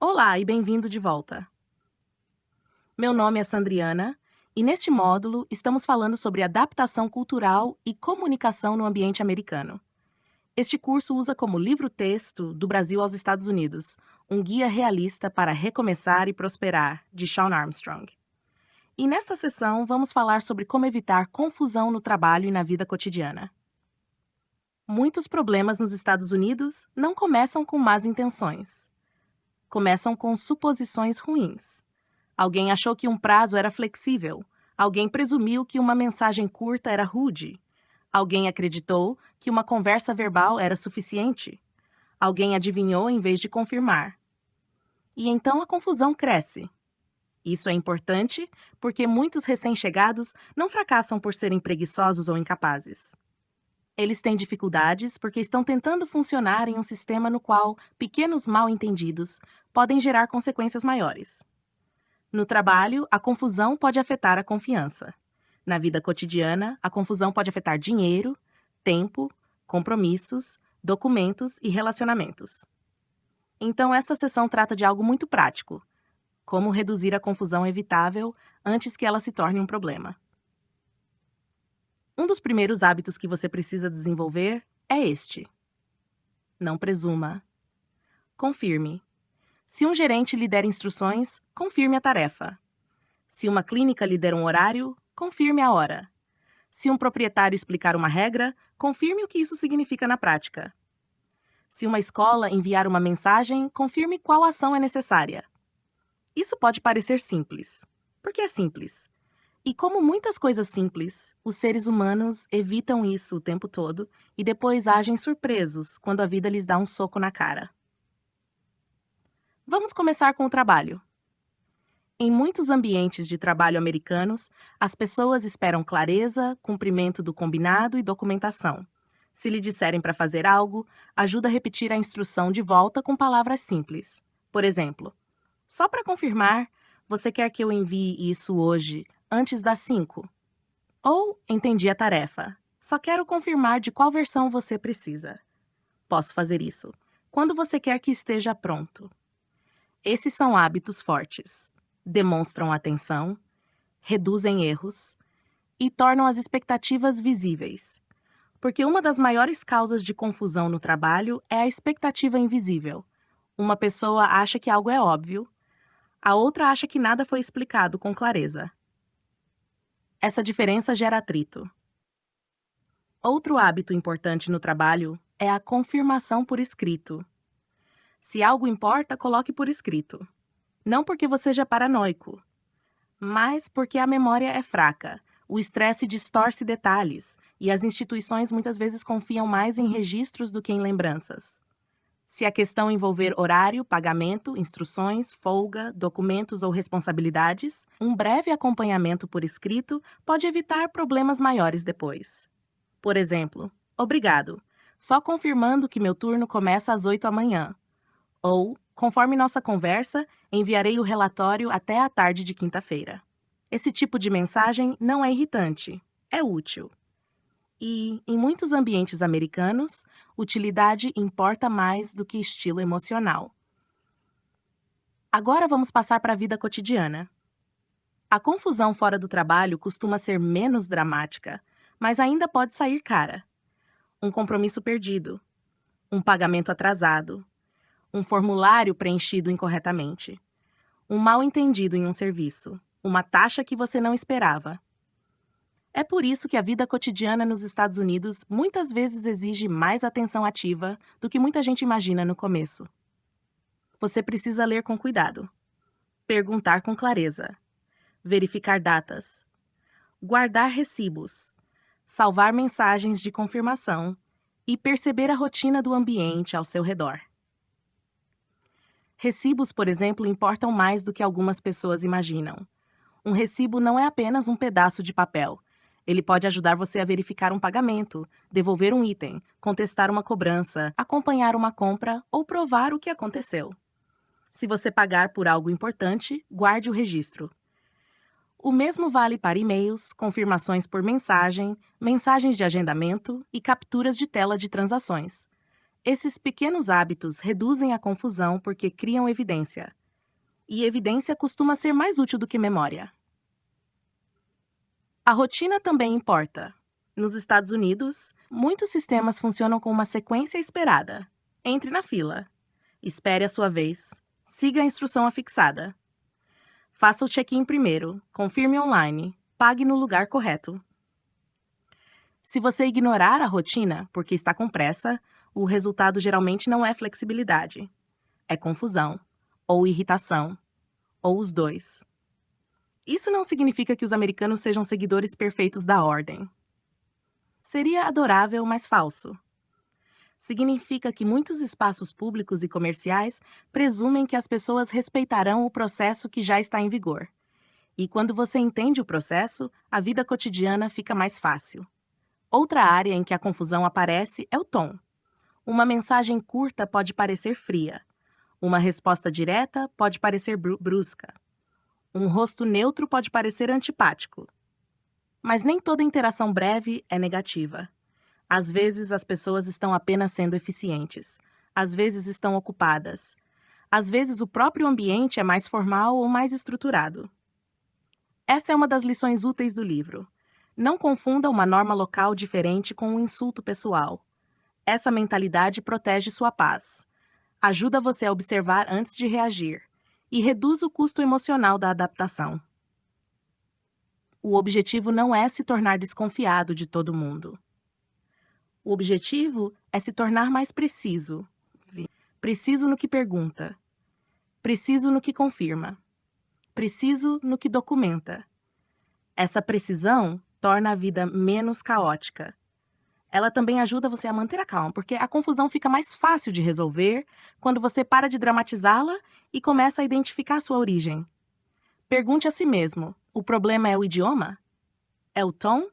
Olá e bem-vindo de volta. Meu nome é Sandriana e neste módulo estamos falando sobre adaptação cultural e comunicação no ambiente americano. Este curso usa como livro-texto Do Brasil aos Estados Unidos, um guia realista para recomeçar e prosperar, de Sean Armstrong. E nesta sessão vamos falar sobre como evitar confusão no trabalho e na vida cotidiana. Muitos problemas nos Estados Unidos não começam com más intenções. Começam com suposições ruins. Alguém achou que um prazo era flexível. Alguém presumiu que uma mensagem curta era rude. Alguém acreditou que uma conversa verbal era suficiente. Alguém adivinhou em vez de confirmar. E então a confusão cresce. Isso é importante porque muitos recém-chegados não fracassam por serem preguiçosos ou incapazes. Eles têm dificuldades porque estão tentando funcionar em um sistema no qual pequenos mal-entendidos podem gerar consequências maiores. No trabalho, a confusão pode afetar a confiança. Na vida cotidiana, a confusão pode afetar dinheiro, tempo, compromissos, documentos e relacionamentos. Então, esta sessão trata de algo muito prático: como reduzir a confusão evitável antes que ela se torne um problema. Um dos primeiros hábitos que você precisa desenvolver é este: não presuma. Confirme. Se um gerente lhe der instruções, confirme a tarefa. Se uma clínica lhe der um horário, confirme a hora. Se um proprietário explicar uma regra, confirme o que isso significa na prática. Se uma escola enviar uma mensagem, confirme qual ação é necessária. Isso pode parecer simples. Por que é simples? E como muitas coisas simples, os seres humanos evitam isso o tempo todo e depois agem surpresos quando a vida lhes dá um soco na cara. Vamos começar com o trabalho. Em muitos ambientes de trabalho americanos, as pessoas esperam clareza, cumprimento do combinado e documentação. Se lhe disserem para fazer algo, ajuda a repetir a instrução de volta com palavras simples. Por exemplo, só para confirmar, você quer que eu envie isso hoje, antes das 5? Ou, entendi a tarefa. Só quero confirmar de qual versão você precisa. Posso fazer isso. Quando você quer que esteja pronto? Esses são hábitos fortes. Demonstram atenção, reduzem erros e tornam as expectativas visíveis. Porque uma das maiores causas de confusão no trabalho é a expectativa invisível. Uma pessoa acha que algo é óbvio, a outra acha que nada foi explicado com clareza. Essa diferença gera atrito. Outro hábito importante no trabalho é a confirmação por escrito. Se algo importa, coloque por escrito. Não porque você seja paranoico, mas porque a memória é fraca, o estresse distorce detalhes e as instituições muitas vezes confiam mais em registros do que em lembranças. Se a questão envolver horário, pagamento, instruções, folga, documentos ou responsabilidades, um breve acompanhamento por escrito pode evitar problemas maiores depois. Por exemplo, obrigado, só confirmando que meu turno começa às 8 da manhã. Ou, conforme nossa conversa, enviarei o relatório até a tarde de quinta-feira. Esse tipo de mensagem não é irritante, é útil. E, em muitos ambientes americanos, utilidade importa mais do que estilo emocional. Agora vamos passar para a vida cotidiana. A confusão fora do trabalho costuma ser menos dramática, mas ainda pode sair cara. Um compromisso perdido, um pagamento atrasado, um formulário preenchido incorretamente, um mal-entendido em um serviço, uma taxa que você não esperava. É por isso que a vida cotidiana nos Estados Unidos muitas vezes exige mais atenção ativa do que muita gente imagina no começo. Você precisa ler com cuidado, perguntar com clareza, verificar datas, guardar recibos, salvar mensagens de confirmação e perceber a rotina do ambiente ao seu redor. Recibos, por exemplo, importam mais do que algumas pessoas imaginam. Um recibo não é apenas um pedaço de papel. Ele pode ajudar você a verificar um pagamento, devolver um item, contestar uma cobrança, acompanhar uma compra ou provar o que aconteceu. Se você pagar por algo importante, guarde o registro. O mesmo vale para e-mails, confirmações por mensagem, mensagens de agendamento e capturas de tela de transações. Esses pequenos hábitos reduzem a confusão porque criam evidência. E evidência costuma ser mais útil do que memória. A rotina também importa. Nos Estados Unidos, muitos sistemas funcionam com uma sequência esperada. Entre na fila. Espere a sua vez. Siga a instrução afixada. Faça o check-in primeiro. Confirme online. Pague no lugar correto. Se você ignorar a rotina porque está com pressa, o resultado geralmente não é flexibilidade. É confusão, ou irritação, ou os dois. Isso não significa que os americanos sejam seguidores perfeitos da ordem. Seria adorável, mas falso. Significa que muitos espaços públicos e comerciais presumem que as pessoas respeitarão o processo que já está em vigor. E quando você entende o processo, a vida cotidiana fica mais fácil. Outra área em que a confusão aparece é o tom. Uma mensagem curta pode parecer fria. Uma resposta direta pode parecer brusca. Um rosto neutro pode parecer antipático. Mas nem toda interação breve é negativa. Às vezes as pessoas estão apenas sendo eficientes. Às vezes estão ocupadas. Às vezes o próprio ambiente é mais formal ou mais estruturado. Essa é uma das lições úteis do livro. Não confunda uma norma local diferente com um insulto pessoal. Essa mentalidade protege sua paz. Ajuda você a observar antes de reagir e reduz o custo emocional da adaptação. O objetivo não é se tornar desconfiado de todo mundo. O objetivo é se tornar mais preciso. Preciso no que pergunta. Preciso no que confirma. Preciso no que documenta. Essa precisão torna a vida menos caótica. Ela também ajuda você a manter a calma, porque a confusão fica mais fácil de resolver quando você para de dramatizá-la e começa a identificar a sua origem. Pergunte a si mesmo: o problema é o idioma? É o tom?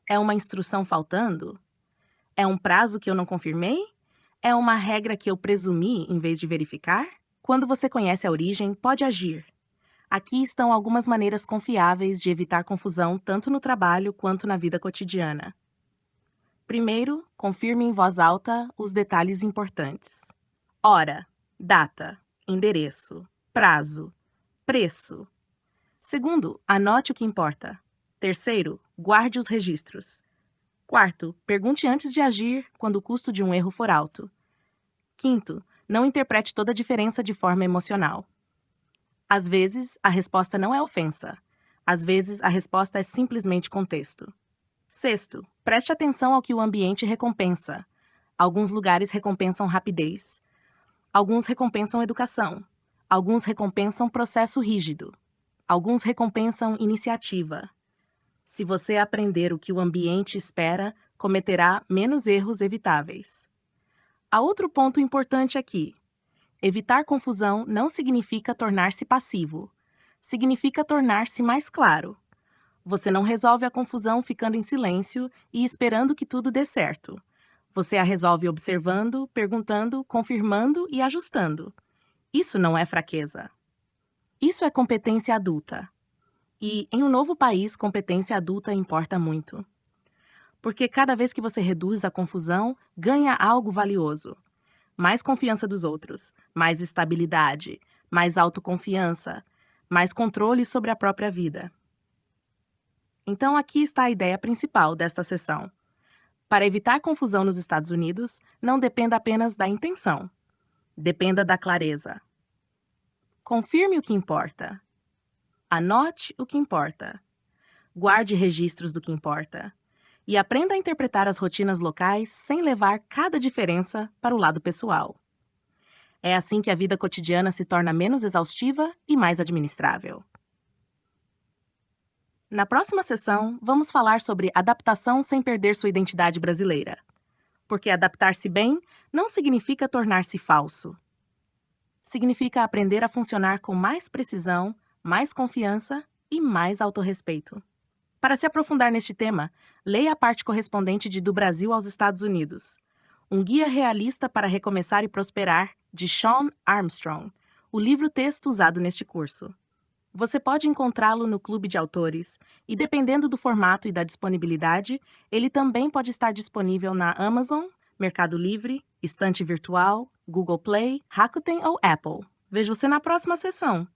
É uma instrução faltando? É um prazo que eu não confirmei? É uma regra que eu presumi em vez de verificar? Quando você conhece a origem, pode agir. Aqui estão algumas maneiras confiáveis de evitar confusão tanto no trabalho quanto na vida cotidiana. Primeiro, confirme em voz alta os detalhes importantes. Hora, data, endereço, prazo, preço. Segundo, anote o que importa. Terceiro, guarde os registros. Quarto, pergunte antes de agir quando o custo de um erro for alto. Quinto, não interprete toda a diferença de forma emocional. Às vezes, a resposta não é ofensa. Às vezes, a resposta é simplesmente contexto. Sexto, preste atenção ao que o ambiente recompensa. Alguns lugares recompensam rapidez. Alguns recompensam educação. Alguns recompensam processo rígido. Alguns recompensam iniciativa. Se você aprender o que o ambiente espera, cometerá menos erros evitáveis. Há outro ponto importante aqui. Evitar confusão não significa tornar-se passivo. Significa tornar-se mais claro. Você não resolve a confusão ficando em silêncio e esperando que tudo dê certo. Você a resolve observando, perguntando, confirmando e ajustando. Isso não é fraqueza. Isso é competência adulta. E, em um novo país, competência adulta importa muito. Porque cada vez que você reduz a confusão, ganha algo valioso. Mais confiança dos outros, mais estabilidade, mais autoconfiança, mais controle sobre a própria vida. Então, aqui está a ideia principal desta sessão. Para evitar confusão nos Estados Unidos, não dependa apenas da intenção. Dependa da clareza. Confirme o que importa. Anote o que importa. Guarde registros do que importa. E aprenda a interpretar as rotinas locais sem levar cada diferença para o lado pessoal. É assim que a vida cotidiana se torna menos exaustiva e mais administrável. Na próxima sessão, vamos falar sobre adaptação sem perder sua identidade brasileira. Porque adaptar-se bem não significa tornar-se falso. Significa aprender a funcionar com mais precisão, mais confiança e mais autorrespeito. Para se aprofundar neste tema, leia a parte correspondente de Do Brasil aos Estados Unidos. Um guia realista para recomeçar e prosperar, de Sean Armstrong, o livro-texto usado neste curso. Você pode encontrá-lo no Clube de Autores e, dependendo do formato e da disponibilidade, ele também pode estar disponível na Amazon, Mercado Livre, Estante Virtual, Google Play, Rakuten ou Apple. Vejo você na próxima sessão!